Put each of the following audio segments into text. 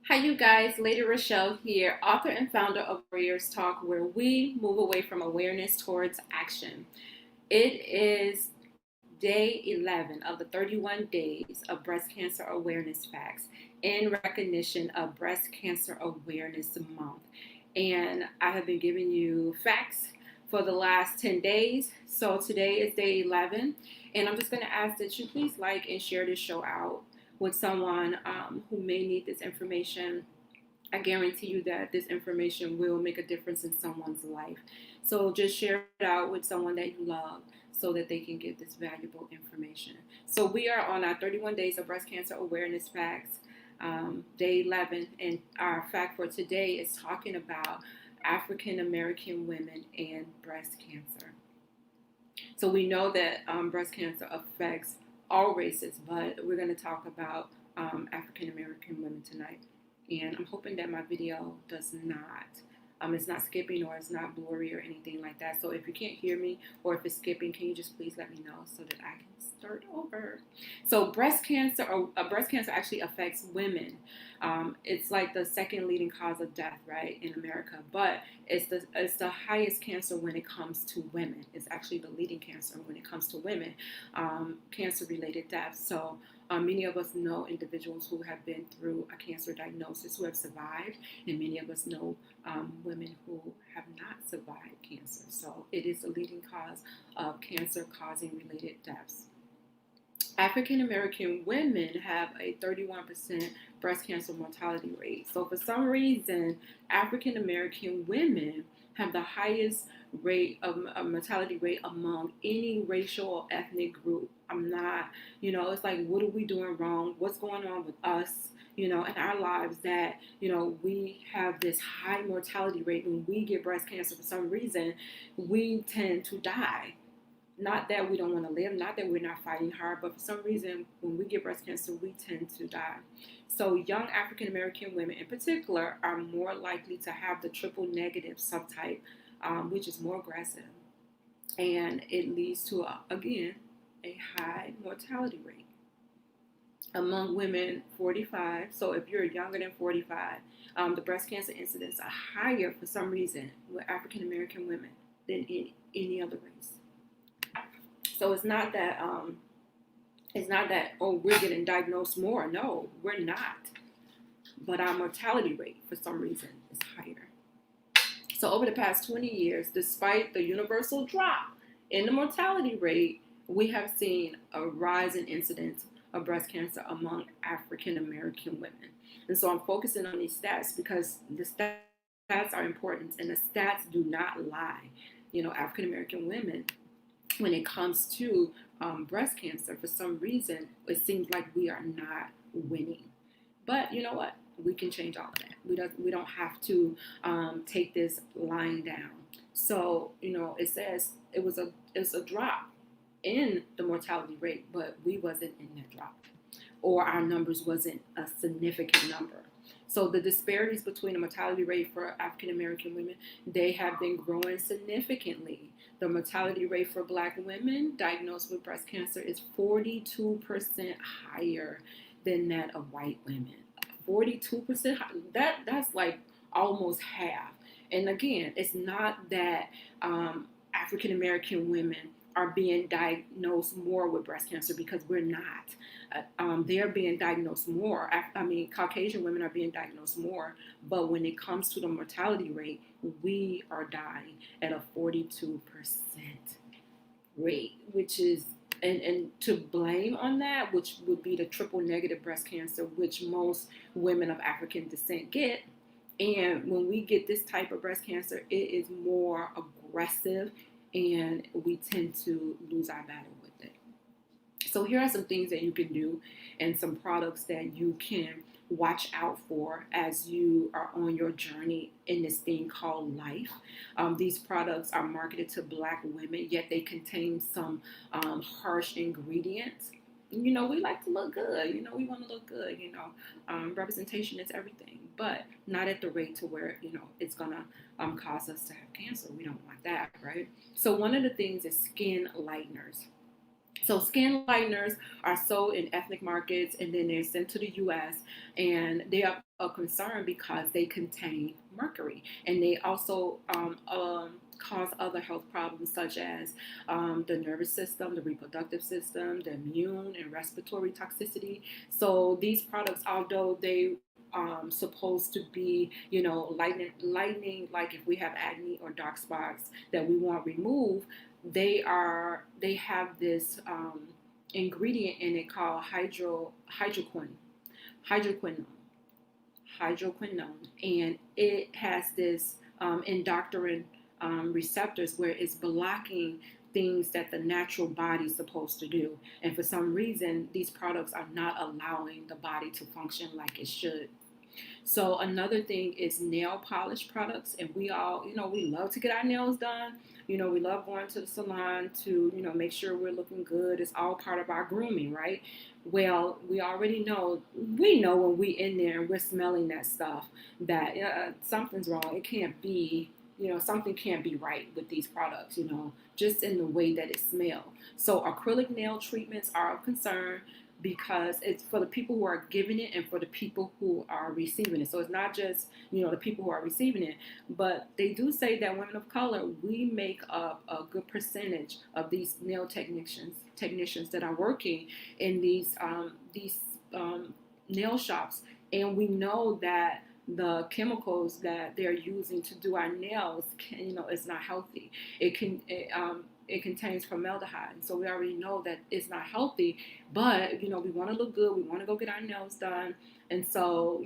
Hi, you guys. Lady Rochelle here, author and founder of Warriors Talk, where we move away from awareness towards action. It is day 11 of the 31 days of breast cancer awareness facts in recognition of Breast Cancer Awareness Month. And I have been giving you facts for the last 10 days. So today is day 11. And I'm just going to ask that you please like and share this show out with someone who may need this information. I guarantee you that this information will make a difference in someone's life. So just share it out with someone that you love so that they can get this valuable information. So we are on our 31 days of breast cancer awareness facts, day 11, and our fact for today is talking about African American women and breast cancer. So we know that breast cancer affects all races, but we're going to talk about African American women tonight. And I'm hoping that my video does not, it's not skipping or it's not blurry or anything like that. So if you can't hear me or if it's skipping, can you just please let me know so that I can start over? So breast cancer actually affects women. It's like the second leading cause of death, right, in America. But it's the highest cancer when it comes to women. It's actually the leading cancer when it comes to women, cancer-related deaths. So many of us know individuals who have been through a cancer diagnosis who have survived, and many of us know women who have not survived cancer. So it is the leading cause of cancer-causing related deaths. African American women have a 31% breast cancer mortality rate. So for some reason, African American women have the highest rate of mortality rate among any racial or ethnic group. I'm not, it's like, what are we doing wrong? What's going on with us, in our lives that, we have this high mortality rate. When we get breast cancer, for some reason, we tend to die. Not that we don't want to live, not that we're not fighting hard, but for some reason, when we get breast cancer, we tend to die. So young African American women in particular are more likely to have the triple negative subtype, which is more aggressive. And it leads to, again, a high mortality rate. Among women 45, so if you're younger than 45, the breast cancer incidence are higher for some reason with African American women than in any other race. So it's not that oh, we're getting diagnosed more. No, we're not. But our mortality rate for some reason is higher. So over the past 20 years, despite the universal drop in the mortality rate, we have seen a rise in incidence of breast cancer among African American women. And so I'm focusing on these stats because the stats are important and the stats do not lie. African American women, when it comes to breast cancer, for some reason, it seems like we are not winning. But you know what? We can change all of that. We don't have to take this lying down. So it says it was a drop in the mortality rate, but we wasn't in that drop, or our numbers wasn't a significant number. So the disparities between the mortality rate for African American women, they have been growing significantly. The mortality rate for Black women diagnosed with breast cancer is 42% higher than that of white women. 42%, that's like almost half. And again, it's not that African American women are being diagnosed more with breast cancer, because we're not. They're being diagnosed more. Caucasian women are being diagnosed more, but when it comes to the mortality rate, we are dying at a 42% rate, which is, and to blame on that, which would be the triple negative breast cancer, which most women of African descent get. And when we get this type of breast cancer, it is more aggressive, and we tend to lose our battle with it. So here are some things that you can do and some products that you can watch out for as you are on your journey in this thing called life. These products are marketed to Black women, yet they contain some harsh ingredients. We like to look good. We want to look good. Representation is everything, but not at the rate to where, it's going to cause us to have cancer. We don't want that, right? So one of the things is skin lighteners. So skin lighteners are sold in ethnic markets and then they're sent to the US, and they are a concern because they contain mercury, and they also cause other health problems such as the nervous system, the reproductive system, the immune and respiratory toxicity. So these products, although they supposed to be, lightening, like if we have acne or dark spots that we want removed, they have this ingredient in it called hydroquinone, and it has this endocrine receptors where it's blocking things that the natural body is supposed to do, and for some reason these products are not allowing the body to function like it should. So another thing is nail polish products, and we all, we love to get our nails done. We love going to the salon to, make sure we're looking good. It's all part of our grooming, right? Well, we already know, we know when we in there and we're smelling that stuff that something's wrong. It can't be, something can't be right with these products, just in the way that it smells. So acrylic nail treatments are of concern because it's for the people who are giving it and for the people who are receiving it. So it's not just, the people who are receiving it, but they do say that women of color, we make up a good percentage of these nail technicians that are working in these nail shops. And we know that the chemicals that they're using to do our nails it's not healthy. It contains formaldehyde, and so we already know that it's not healthy. But we want to look good, we want to go get our nails done, and so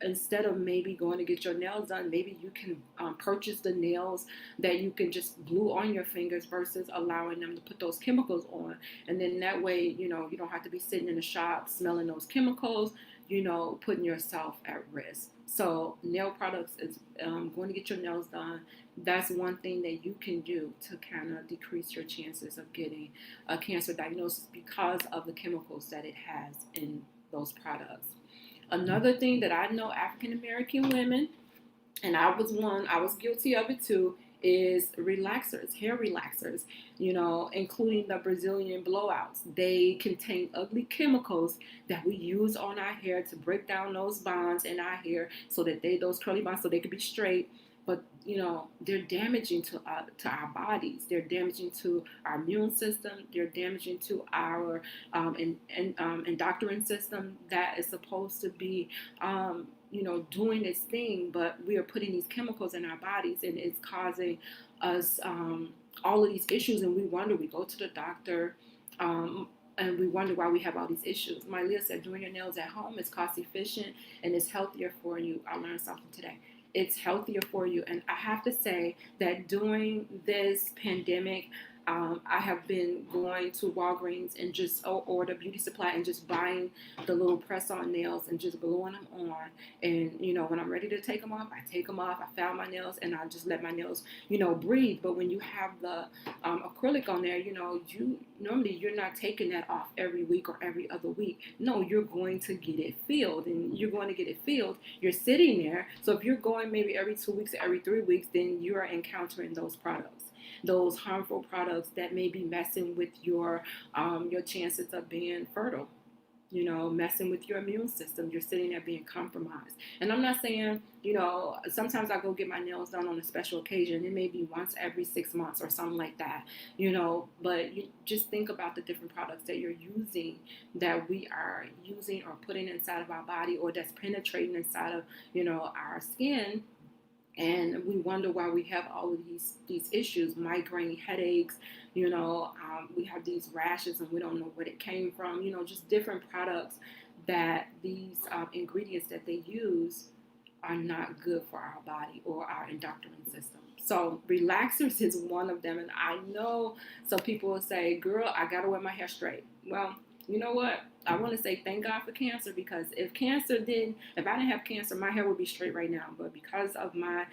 instead of maybe going to get your nails done, maybe you can purchase the nails that you can just glue on your fingers versus allowing them to put those chemicals on. And then that way, you don't have to be sitting in the shop smelling those chemicals, putting yourself at risk. So nail products is going to get your nails done. That's one thing that you can do to kind of decrease your chances of getting a cancer diagnosis because of the chemicals that it has in those products. Another thing that I know African American women, and I was guilty of it too, is relaxers, hair relaxers, including the Brazilian blowouts. They contain ugly chemicals that we use on our hair to break down those bonds in our hair so that those curly bonds, so they could be straight. But they're damaging to our bodies. They're damaging to our immune system. They're damaging to our endocrine system that is supposed to be doing its thing, but we are putting these chemicals in our bodies, and it's causing us all of these issues. And we wonder, we go to the doctor, and we wonder why we have all these issues. Mylea said doing your nails at home is cost efficient and it's healthier for you. I learned something today. It's healthier for you. And I have to say that during this pandemic, I have been going to Walgreens and just or the beauty supply and just buying the little press-on nails and just gluing them on. And when I'm ready to take them off, I take them off. I file my nails and I just let my nails breathe. But when you have the acrylic on there, you're not taking that off every week or every other week. No, you're going to get it filled, and you're going to get it filled. You're sitting there. So if you're going maybe every 2 weeks, every 3 weeks, then you are encountering those products, those harmful products that may be messing with your chances of being fertile, messing with your immune system. You're sitting there being compromised. And I'm not saying, sometimes I go get my nails done on a special occasion. It may be once every 6 months or something like that, but you just think about the different products that you're using, that we are using or putting inside of our body, or that's penetrating inside of, our skin. And we wonder why we have all of these issues, migraine, headaches, we have these rashes and we don't know where it came from, just different products that these ingredients that they use are not good for our body or our endocrine system. So relaxers is one of them. And I know some people will say, girl, I got to wear my hair straight. Well, you know what? I want to say thank God for cancer, because if I didn't have cancer, my hair would be straight right now. But because of my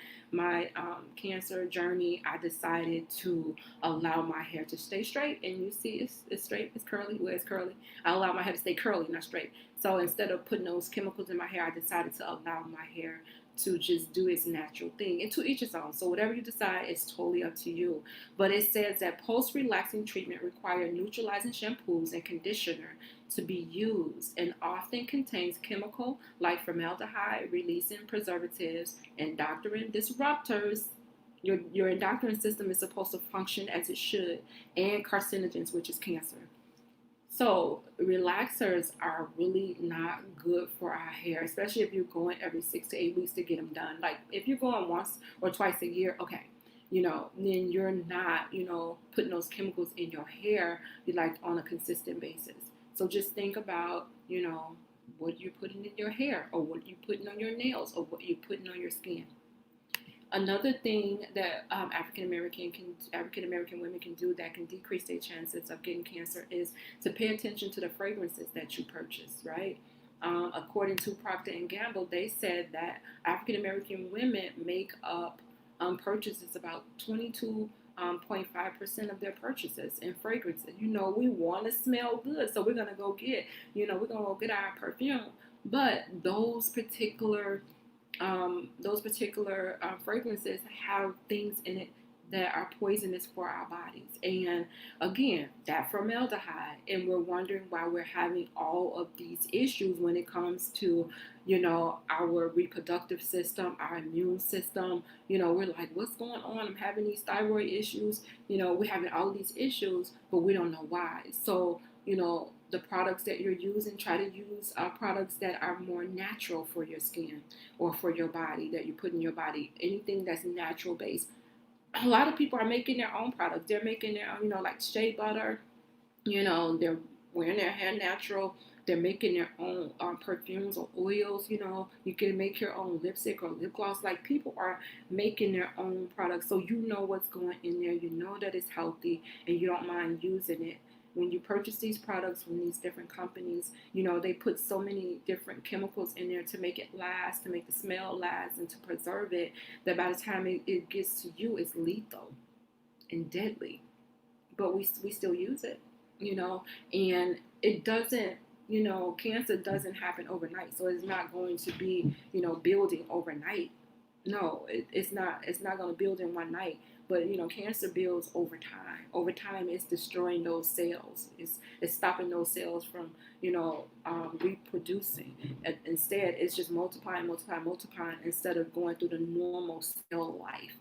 cancer journey, I decided to allow my hair to stay straight. And you see, it's straight, it's curly. Well, it's curly. I allow my hair to stay curly, not straight. So instead of putting those chemicals in my hair, I decided to allow my hair to just do its natural thing. And to each its own. So whatever you decide is totally up to you. But it says that post-relaxing treatment require neutralizing shampoos and conditioner to be used and often contains chemical like formaldehyde, releasing preservatives, endocrine disruptors. Your endocrine system is supposed to function as it should, and carcinogens, which is cancer. So relaxers are really not good for our hair, especially if you're going every 6 to 8 weeks to get them done. Like if you're going once or twice a year, okay, then you're not, putting those chemicals in your hair like on a consistent basis. So just think about, what you're putting in your hair, or what you're putting on your nails, or what you're putting on your skin. Another thing that African American women can do that can decrease their chances of getting cancer is to pay attention to the fragrances that you purchase, right? According to Procter and Gamble, they said that African American women make up purchases about 22.5% of their purchases in fragrances. We want to smell good, so we're gonna go get, we're gonna go get our perfume. But those particular fragrances have things in it that are poisonous for our bodies. And again, that formaldehyde. And we're wondering why we're having all of these issues when it comes to, our reproductive system, our immune system. We're like, what's going on? I'm having these thyroid issues. We're having all of these issues, but we don't know why. So, the products that you're using, try to use products that are more natural for your skin or for your body, that you put in your body. Anything that's natural based. A lot of people are making their own products. They're making their own, like shea butter. They're wearing their hair natural. They're making their own perfumes or oils. You can make your own lipstick or lip gloss. Like, people are making their own products, so you know what's going in there. You know that it's healthy, and you don't mind using it. When you purchase these products from these different companies, they put so many different chemicals in there to make it last, to make the smell last, and to preserve it, that by the time it gets to you, it's lethal and deadly. But we still use it, and it doesn't, cancer doesn't happen overnight. So it's not going to be, building overnight. No, it's not. It's not going to build in one night. But cancer builds over time. Over time, it's destroying those cells. It's stopping those cells from reproducing. Instead, it's just multiplying, instead of going through the normal cell life,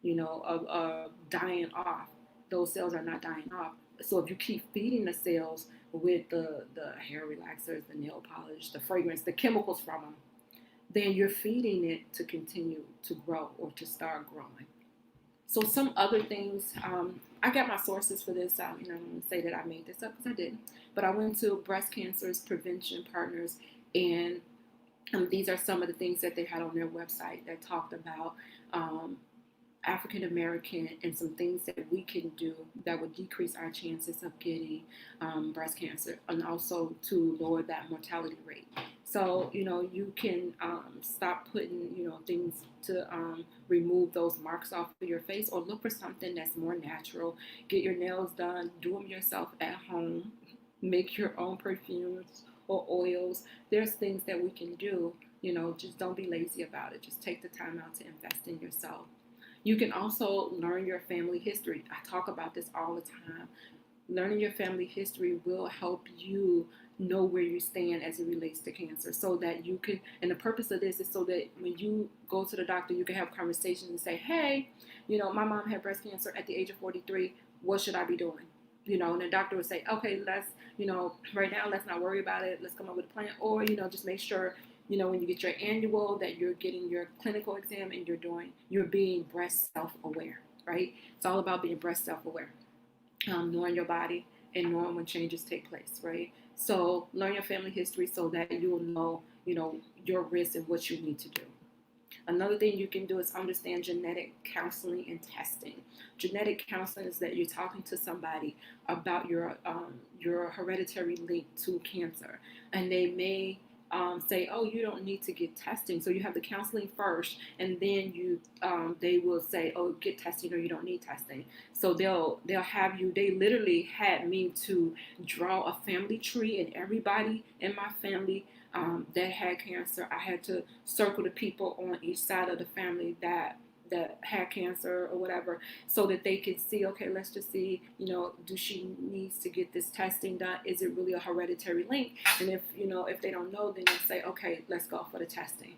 of dying off. Those cells are not dying off. So if you keep feeding the cells with the hair relaxers, the nail polish, the fragrance, the chemicals from them, then you're feeding it to continue to grow or to start growing. So some other things, I got my sources for this. I'm going to say that I made this up because I didn't. But I went to Breast Cancer's Prevention Partners, and these are some of the things that they had on their website that talked about African American and some things that we can do that would decrease our chances of getting breast cancer, and also to lower that mortality rate. So, you can stop putting, things to remove those marks off of your face, or look for something that's more natural. Get your nails done, do them yourself at home, make your own perfumes or oils. There's things that we can do, just don't be lazy about it. Just take the time out to invest in yourself. You can also learn your family history. I talk about this all the time. Learning your family history will help you know where you stand as it relates to cancer, so that you can, and the purpose of this is so that when you go to the doctor, you can have conversations and say, hey, my mom had breast cancer at the age of 43. What should I be doing? And the doctor would say, okay, let's, right now, let's not worry about it. Let's come up with a plan. Or, just make sure, when you get your annual, that you're getting your clinical exam and you're being breast self-aware, right? It's all about being breast self-aware, knowing your body and knowing when changes take place, right? So learn your family history so that you'll know, your risk and what you need to do. Another thing you can do is understand genetic counseling and testing. Genetic counseling is that you're talking to somebody about your hereditary link to cancer, and they may say, oh, you don't need to get testing. So you have the counseling first, and then they will say, oh, get testing, or you don't need testing. So they'll have you. They literally had me to draw a family tree, and everybody in my family that had cancer, I had to circle the people on each side of the family that had cancer or whatever, so that they could see, okay, let's just see, do she needs to get this testing done? Is it really a hereditary link? And if they don't know, then they say, okay, let's go for the testing.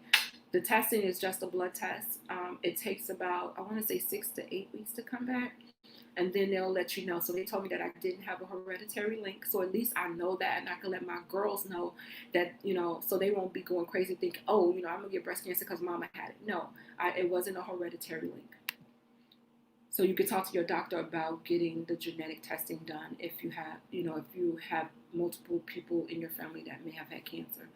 The testing is just a blood test. It takes about, I want to say, 6 to 8 weeks to come back, and then they'll let you know. So they told me that I didn't have a hereditary link, so at least I know that, and I can let my girls know that, so they won't be going crazy thinking, oh, I'm gonna get breast cancer because mama had it. No, it wasn't a hereditary link. So you could talk to your doctor about getting the genetic testing done if you have multiple people in your family that may have had cancer.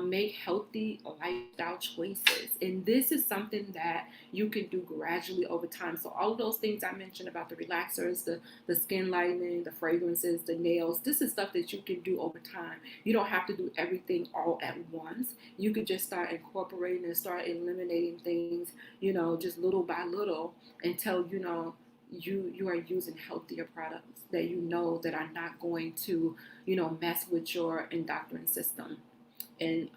Make healthy lifestyle choices. And this is something that you can do gradually over time. So all of those things I mentioned about the relaxers, the skin lightening, the fragrances, the nails, this is stuff that you can do over time. You don't have to do everything all at once. You could just start incorporating and start eliminating things, just little by little, until, you are using healthier products that that are not going to, mess with your endocrine system, and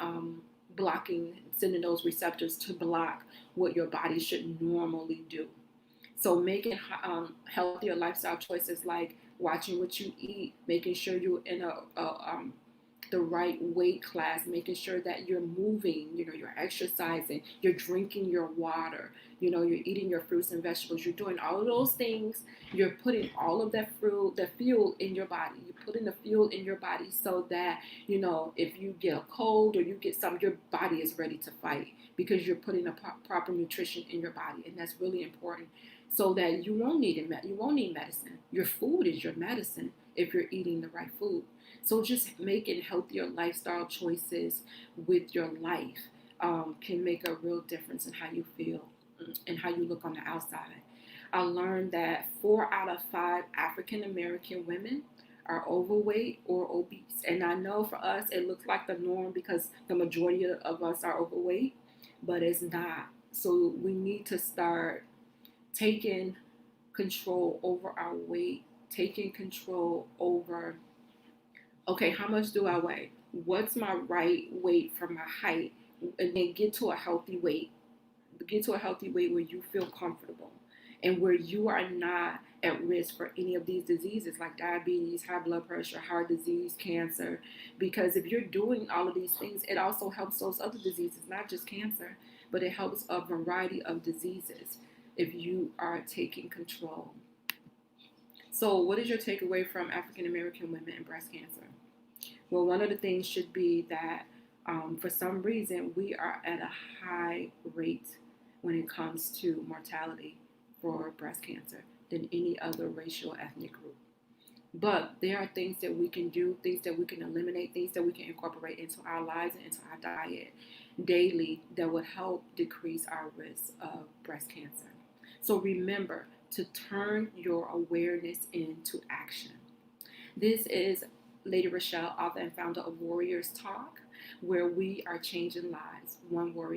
sending those receptors to block what your body should normally do. So making healthier lifestyle choices, like watching what you eat, making sure you're in the right weight class, making sure that you're moving, you're exercising, you're drinking your water, you're eating your fruits and vegetables, you're doing all of those things, you're putting all of that the fuel in your body. You're putting the fuel in your body so that, if you get a cold or you get something, your body is ready to fight, because you're putting the proper nutrition in your body. And that's really important, so that you won't need medicine. Your food is your medicine if you're eating the right food. So just making healthier lifestyle choices with your life can make a real difference in how you feel and how you look on the outside. I learned that 4 out of 5 African American women are overweight or obese. And I know for us it looks like the norm because the majority of us are overweight, but it's not. So we need to start taking control over our weight, taking control over, okay, how much do I weigh? What's my right weight for my height? And then get to a healthy weight. Get to a healthy weight where you feel comfortable and where you are not at risk for any of these diseases like diabetes, high blood pressure, heart disease, cancer. Because if you're doing all of these things, it also helps those other diseases, not just cancer, but it helps a variety of diseases if you are taking control. So what is your takeaway from African American women and breast cancer? Well, one of the things should be that for some reason we are at a high rate when it comes to mortality for breast cancer than any other racial ethnic group. But there are things that we can do, things that we can eliminate, things that we can incorporate into our lives and into our diet daily that would help decrease our risk of breast cancer. So remember to turn your awareness into action. This is Lady Rochelle, author and founder of Warriors Talk, where we are changing lives one warrior